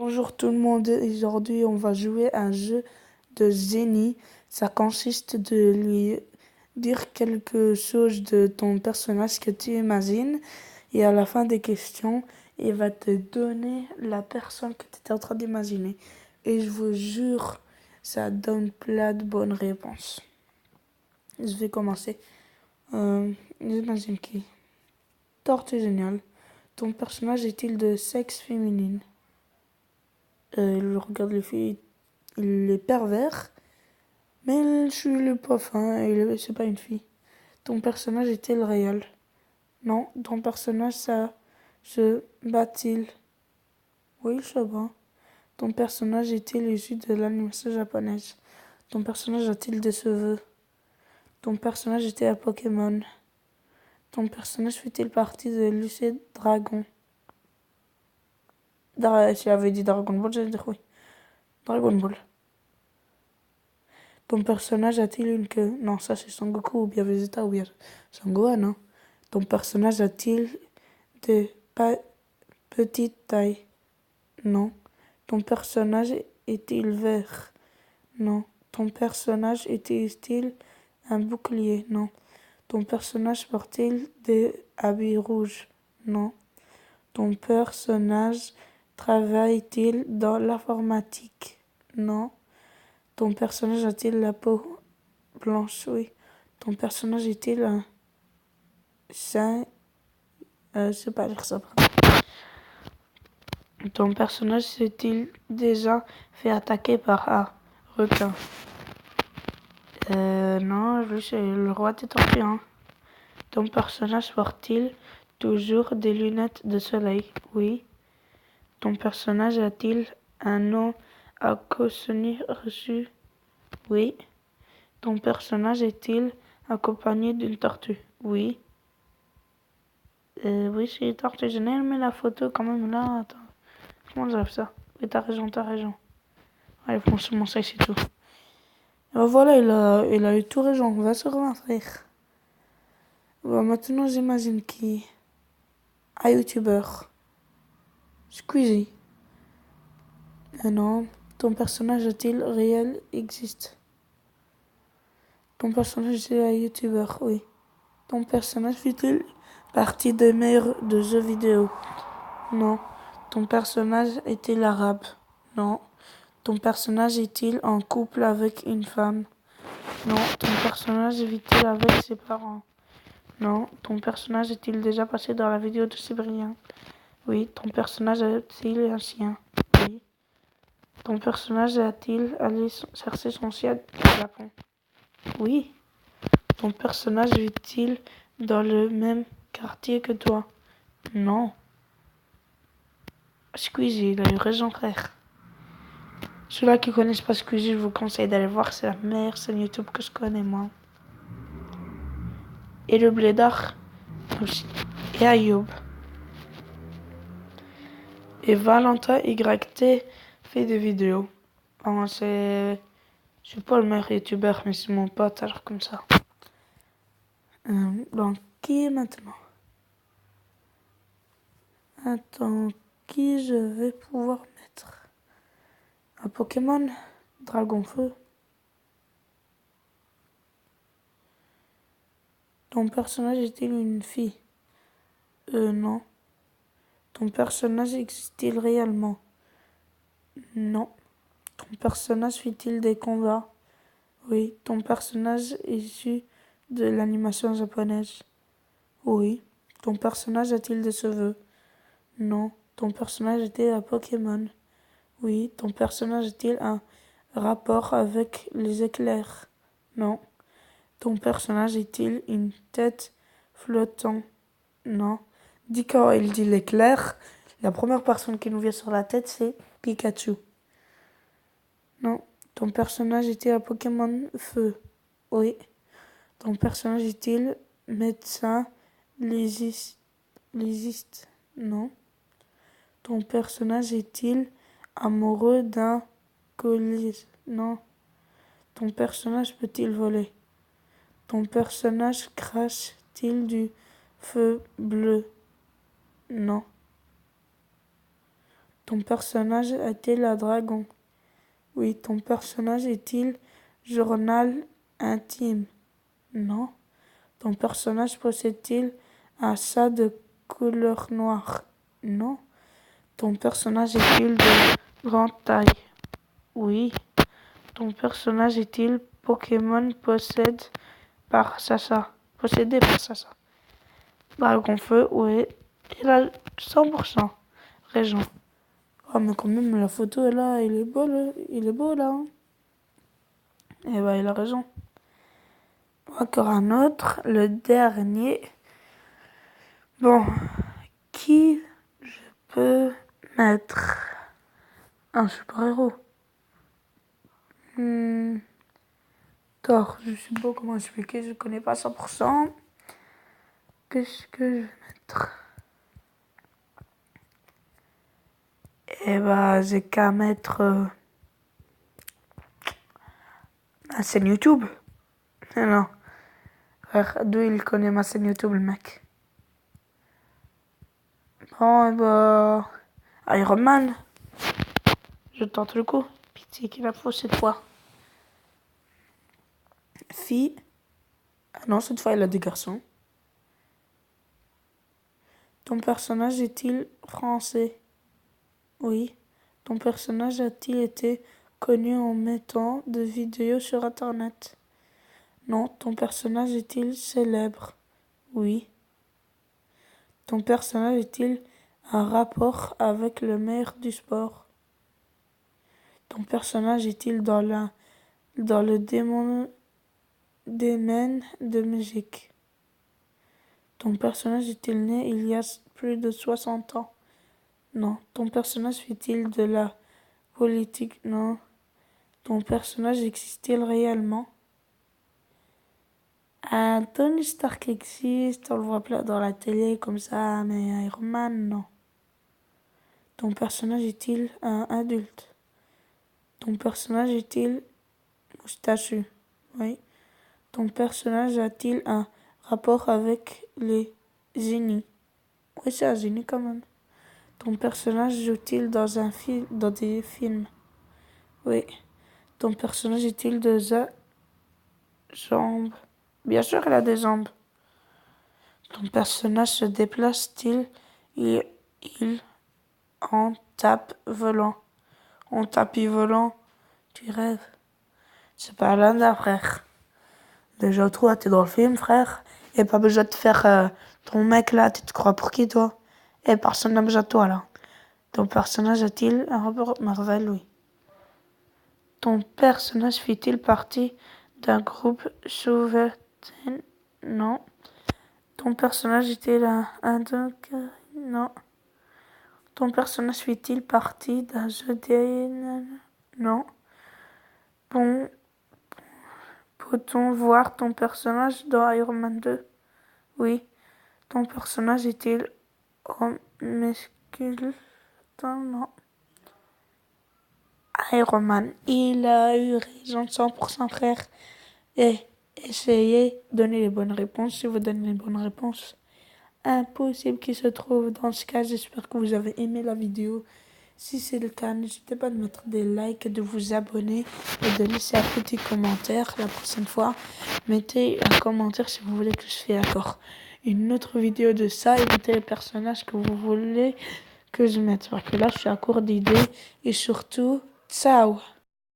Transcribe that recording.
Bonjour tout le monde, aujourd'hui on va jouer à un jeu de génie. Ça consiste de lui dire quelque chose de ton personnage que tu imagines et à la fin des questions, il va te donner la personne que tu étais en train d'imaginer. Et je vous jure, ça donne plein de bonnes réponses. Je vais commencer. J'imagine qui? Tortue génial. Ton personnage est-il de sexe féminine? Il regarde les filles, il est pervers, mais je suis pas fin, et c'est pas une fille. Ton personnage est-il réel? Non, ton personnage, ça se bat-il? Oui, je sais pas. Ton personnage est-il issu de l'animation japonaise? Ton personnage a-t-il des cheveux? Ton personnage était un Pokémon? Ton personnage fait-il partie de Lucid Dragon? Si j'avais dit Dragon Ball, j'allais dire oui. Dragon Ball. Ton personnage a-t-il une queue? Non, ça c'est Son Goku ou bien Vegeta ou bien Son Gohan, hein. Ton personnage a-t-il de petite taille? Non. Ton personnage est-il vert? Non. Ton personnage était-il un bouclier? Non. Ton personnage porte-t-il des habits rouges? Non. Ton personnage travaille-t-il dans l'informatique? Non. Ton personnage a-t-il la peau blanche? Oui. Ton personnage est-il un saint? Je sais pas lire ça. Ton personnage s'est-il déjà fait attaquer par un requin? Non, lui c'est le roi des tortues, hein. Ton personnage porte-t-il toujours des lunettes de soleil? Oui. Ton personnage a-t-il un nom à cautionner reçu? Oui. Ton personnage est-il accompagné d'une tortue? Oui. Oui, c'est une tortue. J'ai aimé la photo quand même là. Attends. Comment j'appelle ça? Oui, t'as raison, t'as raison. Allez, franchement, ça c'est tout. Et ben voilà, il a eu tout raison. On va se remettre. Bon, maintenant, j'imagine qui? Un youtubeur. Squeezie. Non. Ton personnage est-il réel? Existe. Ton personnage est un youtubeur? Oui. Ton personnage fait-il partie des meilleurs de jeux vidéo? Non. Ton personnage est-il arabe? Non. Ton personnage est-il en couple avec une femme? Non. Ton personnage vit-il avec ses parents? Non. Ton personnage est-il déjà passé dans la vidéo de Cybrien? Oui. Ton personnage a-t-il un chien? Oui. Ton personnage a-t-il allé chercher son chien au Japon? Oui. Ton personnage vit-il dans le même quartier que toi? Non. Squeezie, il a eu raison, frère. Ceux-là qui connaissent pas Squeezie, je vous conseille d'aller voir, c'est la meilleure chaîne YouTube que je connais, moi. Et le blédard aussi. Et Ayoub. Et Valentin YT fait des vidéos. Bon, je suis pas le meilleur youtubeur, mais c'est mon pote, alors comme ça. Donc, qui est maintenant? Attends, qui je vais pouvoir mettre? Un Pokémon? Dragonfeu? Ton personnage est-il une fille? Non. Ton personnage existe-t-il réellement? Non. Ton personnage fait-il des combats? Oui. Ton personnage est issu de l'animation japonaise? Oui. Ton personnage a-t-il des cheveux? Non. Ton personnage était un Pokémon? Oui. Ton personnage a-t-il un rapport avec les éclairs? Non. Ton personnage est-il une tête flottante? Non. Dis quand il dit l'éclair, la première personne qui nous vient sur la tête, c'est Pikachu. Non. Ton personnage était un Pokémon feu? Oui. Ton personnage est-il médecin légiste? Non. Ton personnage est-il amoureux d'un colis? Non. Ton personnage peut-il voler? Ton personnage crache-t-il du feu bleu? Non. Ton personnage est-il un dragon? Oui. Ton personnage est-il journal intime? Non. Ton personnage possède-t-il un chat de couleur noire? Non. Ton personnage est-il de grande taille? Oui. Ton personnage est-il Pokémon possédé par Sacha? Dragon Feu, oui. Il a 100% raison. Oh, mais quand même, la photo est là, il est beau, là. Hein. Eh ben, il a raison. Encore un autre, le dernier. Bon, qui je peux mettre? Un super-héros. Thor, je sais pas comment expliquer, je connais pas 100%. Qu'est-ce que je vais mettre? Eh ben, j'ai qu'à mettre ma chaîne YouTube. Non, frère, d'où il connaît ma chaîne YouTube, le mec? Bon, eh ben, Iron Man. Je tente le coup. Pitié qu'il a faux cette fois. Fille. Ah non, cette fois, il a des garçons. Ton personnage est-il français? Oui. Ton personnage a-t-il été connu en mettant des vidéos sur Internet? Non. Ton personnage est-il célèbre? Oui. Ton personnage est-il un rapport avec le maire du sport? Ton personnage est-il dans le domaine de musique? Ton personnage est-il né il y a plus de 60 ans? Non. Ton personnage fait-il de la politique? Non. Ton personnage existe-t-il réellement? Un Tony Stark existe, on le voit plein dans la télé comme ça, mais Iron Man, non. Ton personnage est-il un adulte? Ton personnage est-il moustachu? Oui. Ton personnage a-t-il un rapport avec les génies? Oui, c'est un génie quand même. Ton personnage joue-t-il dans des films? Oui. Ton personnage est-il de jambes? Bien sûr, il a des jambes. Ton personnage se déplace-t-il il en tape volant? En tapis volant? Tu rêves. C'est pas l'un frère. Déjà, toi, t'es dans le film, frère. Et pas besoin de faire ton mec là. Tu te crois pour qui, toi? Et personne n'a besoin de toi, là. Ton personnage a-t-il un rapport Marvel? Oui. Ton personnage fait-il partie d'un groupe souverain? Non. Ton personnage est-il non. Ton personnage fait-il partie d'un jeu de... Non. Bon, peut-on voir ton personnage dans Iron Man 2? Oui. Ton personnage est-il homme masculin? Non. Iron Man, il a eu raison 100% frère. Et essayez de donner les bonnes réponses. Si vous donnez les bonnes réponses, impossible qu'il se trouve dans ce cas. J'espère que vous avez aimé la vidéo. Si c'est le cas, n'hésitez pas de mettre des likes, de vous abonner et de laisser un petit commentaire. La prochaine fois, mettez un commentaire si vous voulez que je fasse encore une autre vidéo de ça et mettez les personnages que vous voulez que je mette. Parce que là, je suis à court d'idées et surtout, ciao!